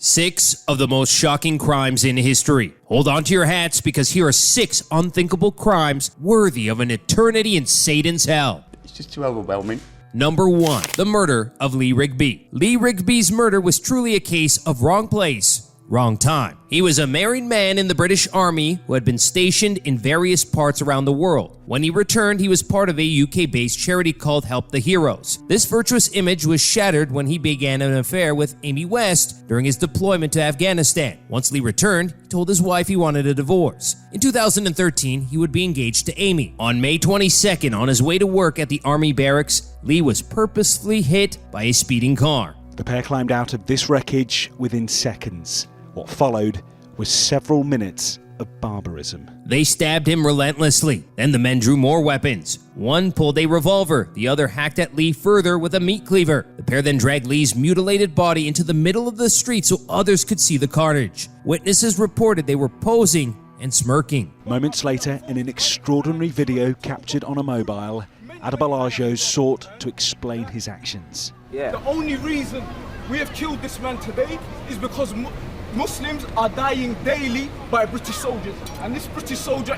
6 of the most shocking crimes in history. Hold on to your hats because here are 6 unthinkable crimes worthy of an eternity in Satan's hell. It's just too overwhelming. Number 1. The murder of Lee Rigby. Lee Rigby's murder was truly a case of wrong place, wrong time. He was a married man in the British Army who had been stationed in various parts around the world. When he returned, he was part of a UK-based charity called Help the Heroes. This virtuous image was shattered when he began an affair with Amy West during his deployment to Afghanistan. Once Lee returned, he told his wife he wanted a divorce. In 2013, he would be engaged to Amy. On May 22nd, on his way to work at the Army barracks, Lee was purposefully hit by a speeding car. The pair climbed out of this wreckage within seconds. What followed was several minutes of barbarism. They stabbed him relentlessly. Then the men drew more weapons. One pulled a revolver, the other hacked at Lee further with a meat cleaver. The pair then dragged Lee's mutilated body into the middle of the street so others could see the carnage. Witnesses reported they were posing and smirking. Moments later, in an extraordinary video captured on a mobile, Adebolajo sought to explain his actions. The only reason we have killed this man today is because Muslims are dying daily by British soldiers, and this British soldier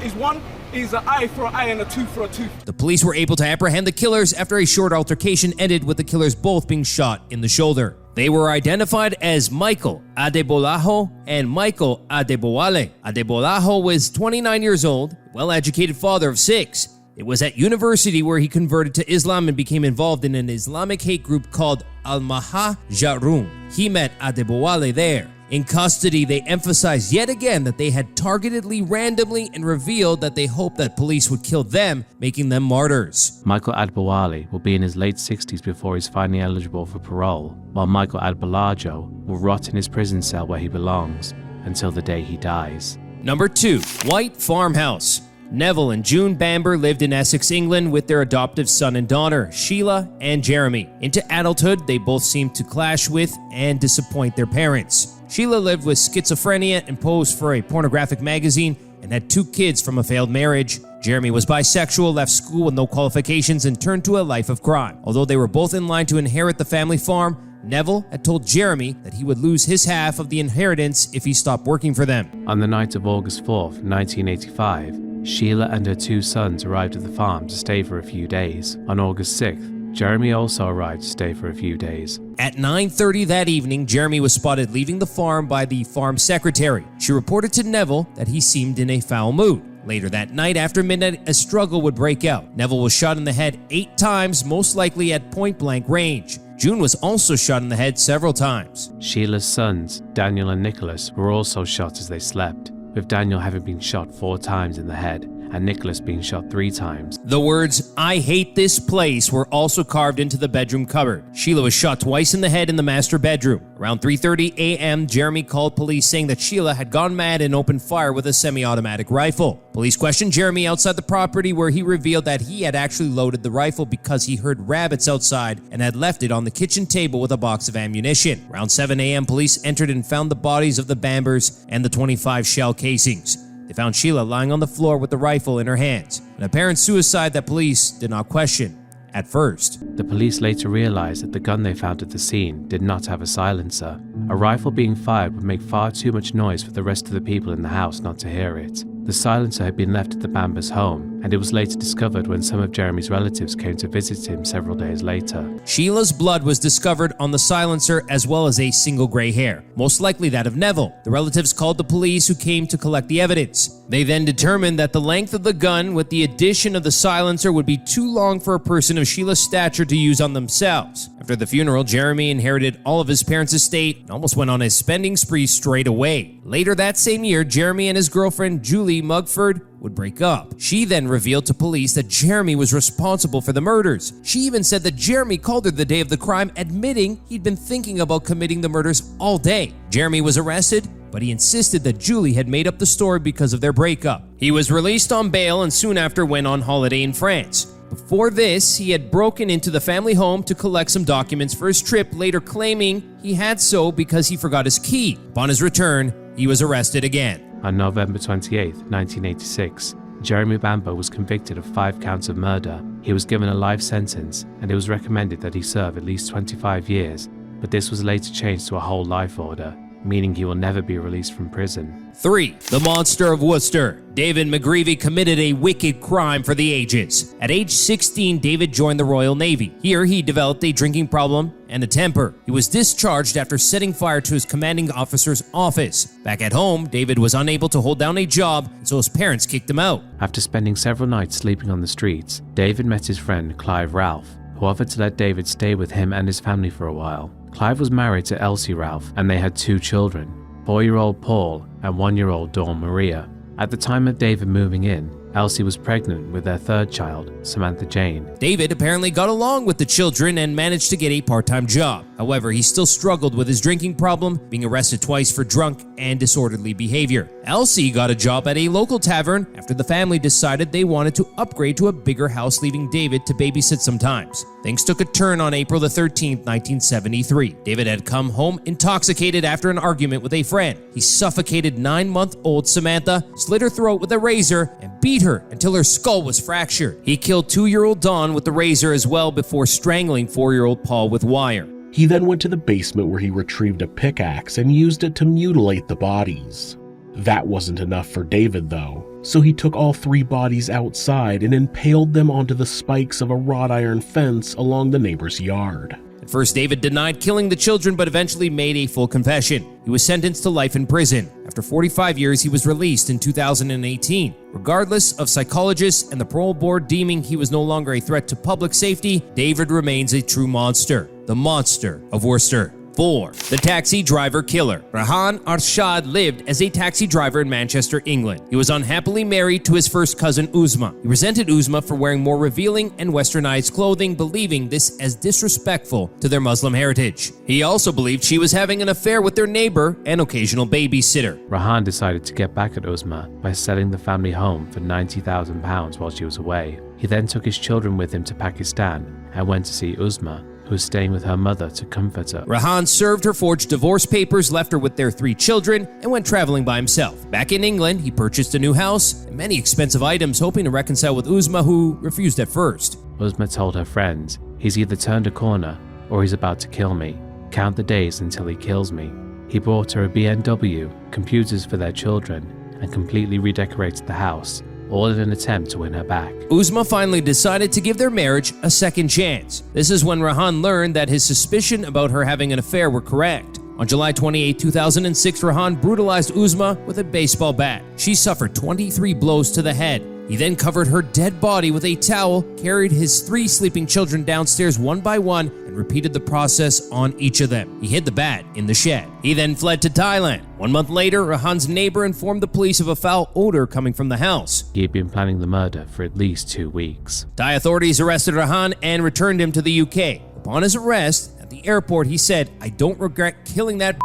is an eye for an eye and a tooth for a tooth. The police were able to apprehend the killers after a short altercation ended with the killers both being shot in the shoulder. They were identified as Michael Adebolajo and Michael Adebowale. Adebolajo was 29 years old, well-educated father of 6. It was at university where he converted to Islam and became involved in an Islamic hate group called Al-Mahajarun. He met Adebowale there. In custody, they emphasized yet again that they had targeted Lee randomly and revealed that they hoped that police would kill them, making them martyrs. Michael Adebowale will be in his late 60s before he's finally eligible for parole, while Michael Adebolajo will rot in his prison cell where he belongs until the day he dies. Number 2. White Farmhouse. Neville and June Bamber lived in Essex, England with their adoptive son and daughter, Sheila and Jeremy. Into adulthood, they both seemed to clash with and disappoint their parents. Sheila lived with schizophrenia and posed for a pornographic magazine and had 2 kids from a failed marriage. Jeremy was bisexual, left school with no qualifications, and turned to a life of crime. Although they were both in line to inherit the family farm, Neville had told Jeremy that he would lose his half of the inheritance if he stopped working for them. On the night of August 4th, 1985, Sheila and her 2 sons arrived at the farm to stay for a few days. On August 6th, Jeremy also arrived to stay for a few days. At 9:30 that evening, Jeremy was spotted leaving the farm by the farm secretary. She reported to Neville that he seemed in a foul mood. Later that night, after midnight, a struggle would break out. Neville was shot in the head 8 times, most likely at point-blank range. June was also shot in the head several times. Sheila's sons, Daniel and Nicholas, were also shot as they slept, with Daniel having been shot 4 times in the head and Nicholas being shot 3 times. The words, "I hate this place," were also carved into the bedroom cupboard. Sheila was shot twice in the head in the master bedroom. Around 3:30 a.m., Jeremy called police saying that Sheila had gone mad and opened fire with a semi-automatic rifle. Police questioned Jeremy outside the property where he revealed that he had actually loaded the rifle because he heard rabbits outside and had left it on the kitchen table with a box of ammunition. Around 7 a.m., police entered and found the bodies of the Bambers and the 25 shell casings. They found Sheila lying on the floor with the rifle in her hands, an apparent suicide that police did not question at first. The police later realized that the gun they found at the scene did not have a silencer. A rifle being fired would make far too much noise for the rest of the people in the house not to hear it. The silencer had been left at the Bambers' home, and it was later discovered when some of Jeremy's relatives came to visit him several days later. Sheila's blood was discovered on the silencer as well as a single gray hair, most likely that of Neville. The relatives called the police who came to collect the evidence. They then determined that the length of the gun with the addition of the silencer would be too long for a person of Sheila's stature to use on themselves. After the funeral, Jeremy inherited all of his parents' estate and almost went on a spending spree straight away. Later that same year, Jeremy and his girlfriend Julie Mugford would break up. She then revealed to police that Jeremy was responsible for the murders. She even said that Jeremy called her the day of the crime, admitting he'd been thinking about committing the murders all day. Jeremy was arrested, but he insisted that Julie had made up the story because of their breakup. He was released on bail and soon after went on holiday in France. Before this, he had broken into the family home to collect some documents for his trip, later claiming he had so because he forgot his key. Upon his return, he was arrested again. On November 28, 1986, Jeremy Bamber was convicted of 5 counts of murder. He was given a life sentence, and it was recommended that he serve at least 25 years, but this was later changed to a whole life order. meaning he will never be released from prison. 3. The Monster of Worcester. David McGreevy committed a wicked crime for the ages. At age 16, David joined the Royal Navy. Here, he developed a drinking problem and a temper. He was discharged after setting fire to his commanding officer's office. Back at home, David was unable to hold down a job, so his parents kicked him out. After spending several nights sleeping on the streets, David met his friend Clive Ralph, who offered to let David stay with him and his family for a while. Clive was married to Elsie Ralph, and they had 2 children, 4-year-old Paul and 1-year-old Dawn Maria. At the time of David moving in, Elsie was pregnant with their 3rd child, Samantha Jane. David apparently got along with the children and managed to get a part-time job. However, he still struggled with his drinking problem, being arrested twice for drunk and disorderly behavior. Elsie got a job at a local tavern after the family decided they wanted to upgrade to a bigger house, leaving David to babysit sometimes. Things took a turn on April the 13th, 1973. David had come home intoxicated after an argument with a friend. He suffocated 9-month-old Samantha, slit her throat with a razor, and beat her until her skull was fractured. He killed 2-year-old Dawn with the razor as well before strangling 4-year-old Paul with wire. He then went to the basement where he retrieved a pickaxe and used it to mutilate the bodies. That wasn't enough for David though, so he took all 3 bodies outside and impaled them onto the spikes of a wrought iron fence along the neighbor's yard. At first, David denied killing the children, but eventually made a full confession. He was sentenced to life in prison. After 45 years, he was released in 2018. Regardless of psychologists and the parole board deeming he was no longer a threat to public safety, David remains a true monster. The Monster of Worcester. 4. The Taxi Driver Killer. Rahan Arshad lived as a taxi driver in Manchester, England. He was unhappily married to his first cousin Uzma. He resented Uzma for wearing more revealing and westernized clothing, believing this as disrespectful to their Muslim heritage. He also believed she was having an affair with their neighbor and occasional babysitter. Rahan decided to get back at Uzma by selling the family home for £90,000 while she was away. He then took his children with him to Pakistan and went to see Uzma, who was staying with her mother, to comfort her. Rahan served her forged divorce papers, left her with their 3 children, and went traveling by himself. Back in England, he purchased a new house and many expensive items, hoping to reconcile with Uzma, who refused at first. Uzma told her friends, "He's either turned a corner or he's about to kill me. Count the days until he kills me." He bought her a BMW, computers for their children, and completely redecorated the house, all in an attempt to win her back. Uzma finally decided to give their marriage a second chance. This is when Rahan learned that his suspicion about her having an affair were correct. On July 28, 2006, Rahan brutalized Uzma with a baseball bat. She suffered 23 blows to the head. He then covered her dead body with a towel, carried his 3 sleeping children downstairs one by one, and repeated the process on each of them. He hid the bat in the shed. He then fled to Thailand. 1 month later, Rahan's neighbor informed the police of a foul odor coming from the house. He had been planning the murder for at least 2 weeks. Thai authorities arrested Rahan and returned him to the UK. Upon his arrest, at the airport, he said, "I don't regret killing that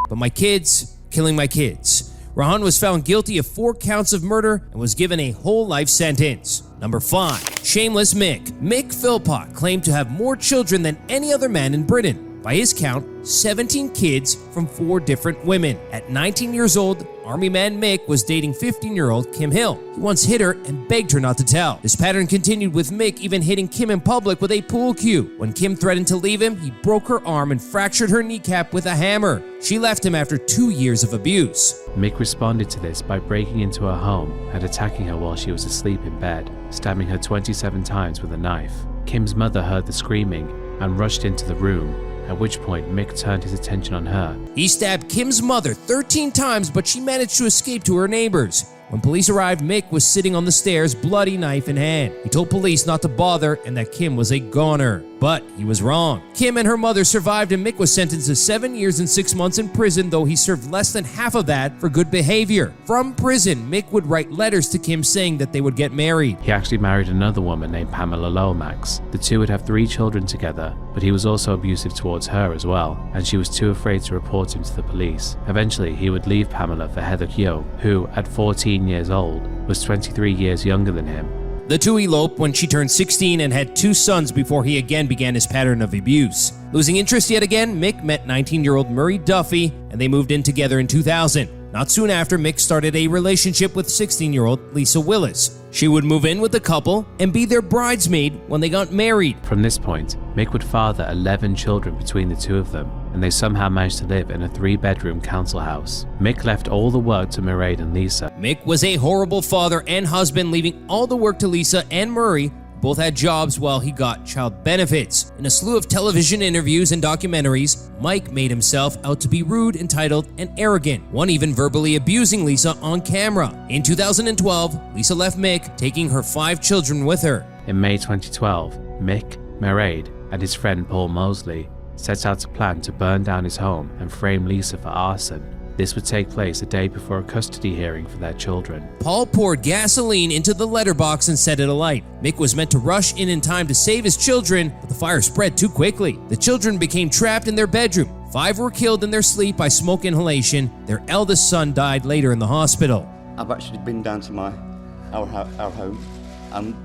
but my kids, killing my kids." Rahan was found guilty of 4 counts of murder and was given a whole life sentence. Number 5. Shameless Mick. Mick Philpott claimed to have more children than any other man in Britain. By his count, 17 kids from 4 different women. At 19 years old, Army man Mick was dating 15-year-old Kim Hill. He once hit her and begged her not to tell. This pattern continued, with Mick even hitting Kim in public with a pool cue. When Kim threatened to leave him, he broke her arm and fractured her kneecap with a hammer. She left him after 2 years of abuse. Mick responded to this by breaking into her home and attacking her while she was asleep in bed, stabbing her 27 times with a knife. Kim's mother heard the screaming and rushed into the room, at which point Mick turned his attention on her. He stabbed Kim's mother 13 times, but she managed to escape to her neighbors. When police arrived, Mick was sitting on the stairs, bloody knife in hand. He told police not to bother and that Kim was a goner. But he was wrong. Kim and her mother survived, and Mick was sentenced to 7 years and 6 months in prison, though he served less than half of that for good behavior. From prison, Mick would write letters to Kim saying that they would get married. He actually married another woman named Pamela Lomax. The two would have 3 children together, but he was also abusive towards her as well, and she was too afraid to report him to the police. Eventually, he would leave Pamela for Heather Keogh, who, at 14 years old, was 23 years younger than him. The two eloped when she turned 16 and had 2 sons before he again began his pattern of abuse. Losing interest yet again, Mick met 19-year-old Murray Duffy, and they moved in together in 2000. Not soon after, Mick started a relationship with 16-year-old Lisa Willis. She would move in with the couple and be their bridesmaid when they got married. From this point, Mick would father 11 children between the two of them, and they somehow managed to live in a 3-bedroom council house. Mick left all the work to Mairead and Lisa. Mick was a horrible father and husband, leaving all the work to Lisa and Murray. Both had jobs while he got child benefits. In a slew of television interviews and documentaries, Mike made himself out to be rude, entitled, and arrogant, one even verbally abusing Lisa on camera. In 2012, Lisa left Mick, taking her 5 children with her. In May 2012, Mick, Mairead, and his friend Paul Mosley set out to plan to burn down his home and frame Lisa for arson. This would take place a day before a custody hearing for their children. Paul poured gasoline into the letterbox and set it alight. Mick was meant to rush in time to save his children, but the fire spread too quickly. The children became trapped in their bedroom. 5 were killed in their sleep by smoke inhalation. Their eldest son died later in the hospital. I've actually been down to our home, and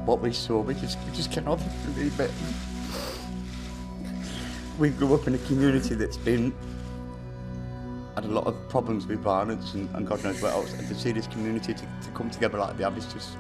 what we saw, we just cannot believe it. We grew up in a community that's had a lot of problems with violence and God knows what else, and to see this community to come together like that, it's just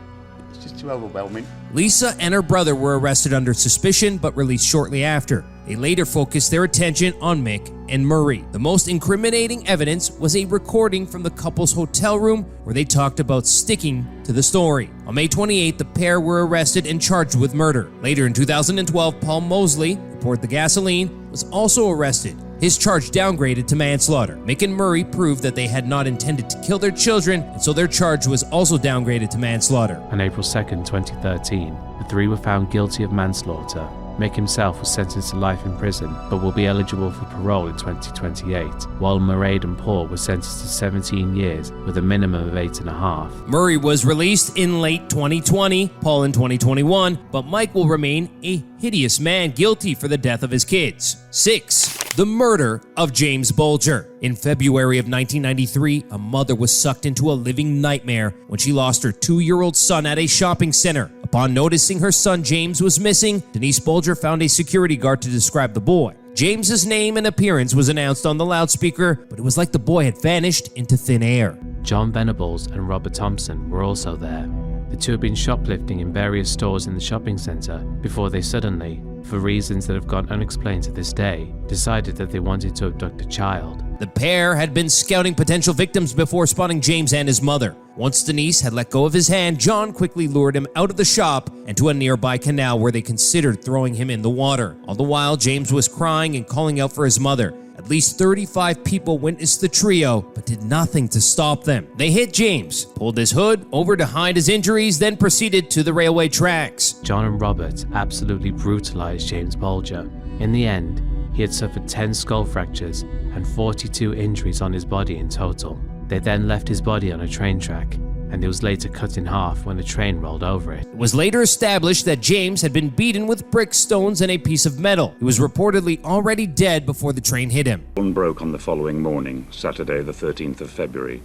too overwhelming. Lisa and her brother were arrested under suspicion but released shortly after. They later focused their attention on Mick and Murray. The most incriminating evidence was a recording from the couple's hotel room where they talked about sticking to the story. On May 28th, the pair were arrested and charged with murder. Later in 2012, Paul Mosley, who poured the gasoline, was also arrested. His charge downgraded to manslaughter. Mick and Murray proved that they had not intended to kill their children, and so their charge was also downgraded to manslaughter. On April 2nd, 2013, the 3 were found guilty of manslaughter. Mick himself was sentenced to life in prison, but will be eligible for parole in 2028, while Mairead and Paul were sentenced to 17 years with a minimum of 8.5. Murray was released in late 2020, Paul in 2021, but Mike will remain a hideous man guilty for the death of his kids. 6. The murder of James Bulger. In February of 1993, a mother was sucked into a living nightmare when she lost her 2-year-old son at a shopping center. Upon noticing her son James was missing, Denise Bulger found a security guard to describe the boy. James's name and appearance was announced on the loudspeaker, but it was like the boy had vanished into thin air. John Venables and Robert Thompson were also there. The 2 had been shoplifting in various stores in the shopping centre before they suddenly, for reasons that have gone unexplained to this day, decided that they wanted to abduct a child. The pair had been scouting potential victims before spotting James and his mother. Once Denise had let go of his hand, John quickly lured him out of the shop and to a nearby canal where they considered throwing him in the water. All the while, James was crying and calling out for his mother. At least 35 people witnessed the trio, but did nothing to stop them. They hit James, pulled his hood over to hide his injuries, then proceeded to the railway tracks. John and Robert absolutely brutalized James Bulger. In the end, he had suffered 10 skull fractures and 42 injuries on his body in total. They then left his body on a train track, and it was later cut in half when a train rolled over it. It was later established that James had been beaten with brick, stones, and a piece of metal. He was reportedly already dead before the train hit him. Dawn broke on the following morning, Saturday the 13th of February.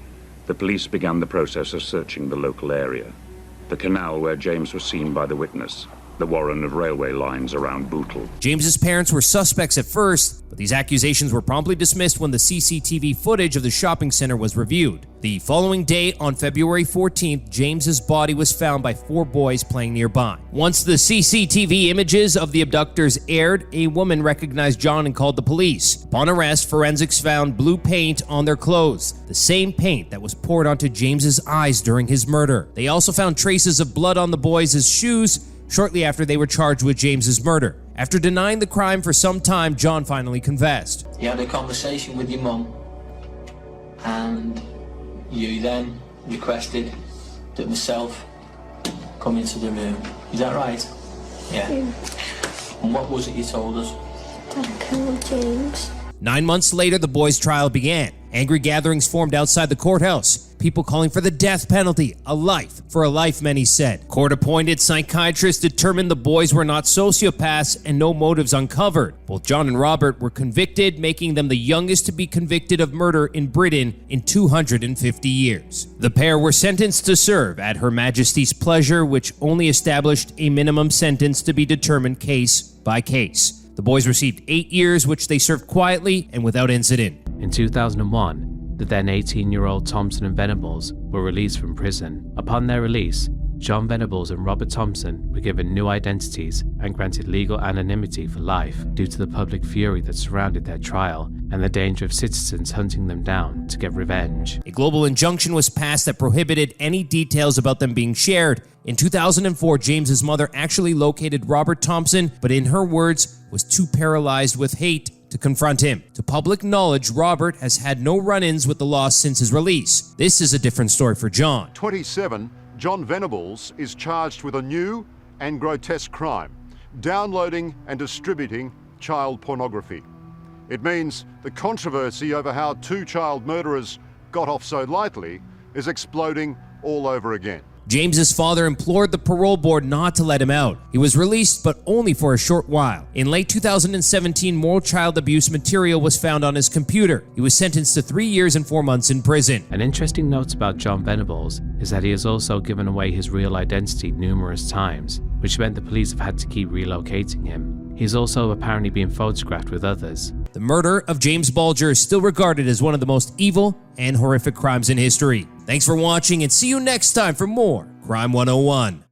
The police began the process of searching the local area. The canal where James was seen by the witness. The warren of railway lines around Bootle. James's parents were suspects at first, but these accusations were promptly dismissed when the CCTV footage of the shopping center was reviewed. The following day, on February 14th, James's body was found by 4 boys playing nearby. Once the CCTV images of the abductors aired, a woman recognized John and called the police. Upon arrest, forensics found blue paint on their clothes, the same paint that was poured onto James's eyes during his murder. They also found traces of blood on the boys' shoes shortly after they were charged with James's murder. After denying the crime for some time, John finally confessed. You had a conversation with your mum, and you then requested that myself come into the room. Is that right? Yeah. And what was it you told us? That I killed James. 9 months later, the boys' trial began. Angry gatherings formed outside the courthouse. People calling for the death penalty, a life for a life, many said. Court-appointed psychiatrists determined the boys were not sociopaths and no motives uncovered. Both John and Robert were convicted, making them the youngest to be convicted of murder in Britain in 250 years. The pair were sentenced to serve at Her Majesty's pleasure, which only established a minimum sentence to be determined case by case. The boys received 8 years, which they served quietly and without incident. In 2001, the then 18-year-old Thompson and Venables were released from prison. Upon their release, John Venables and Robert Thompson were given new identities and granted legal anonymity for life due to the public fury that surrounded their trial and the danger of citizens hunting them down to get revenge. A global injunction was passed that prohibited any details about them being shared. In 2004, James's mother actually located Robert Thompson, but in her words, was too paralyzed with hate to confront him. To public knowledge, Robert has had no run-ins with the law since his release. This is a different story for John. 27, John Venables is charged with a new and grotesque crime, downloading and distributing child pornography. It means the controversy over how two child murderers got off so lightly is exploding all over again. James's father implored the parole board not to let him out. He was released, but only for a short while. In late 2017, more child abuse material was found on his computer. He was sentenced to 3 years and 4 months in prison. An interesting note about John Venables is that he has also given away his real identity numerous times, which meant the police have had to keep relocating him. He's also apparently been photographed with others. The murder of James Bulger is still regarded as one of the most evil and horrific crimes in history. Thanks for watching, and see you next time for more Crime 101.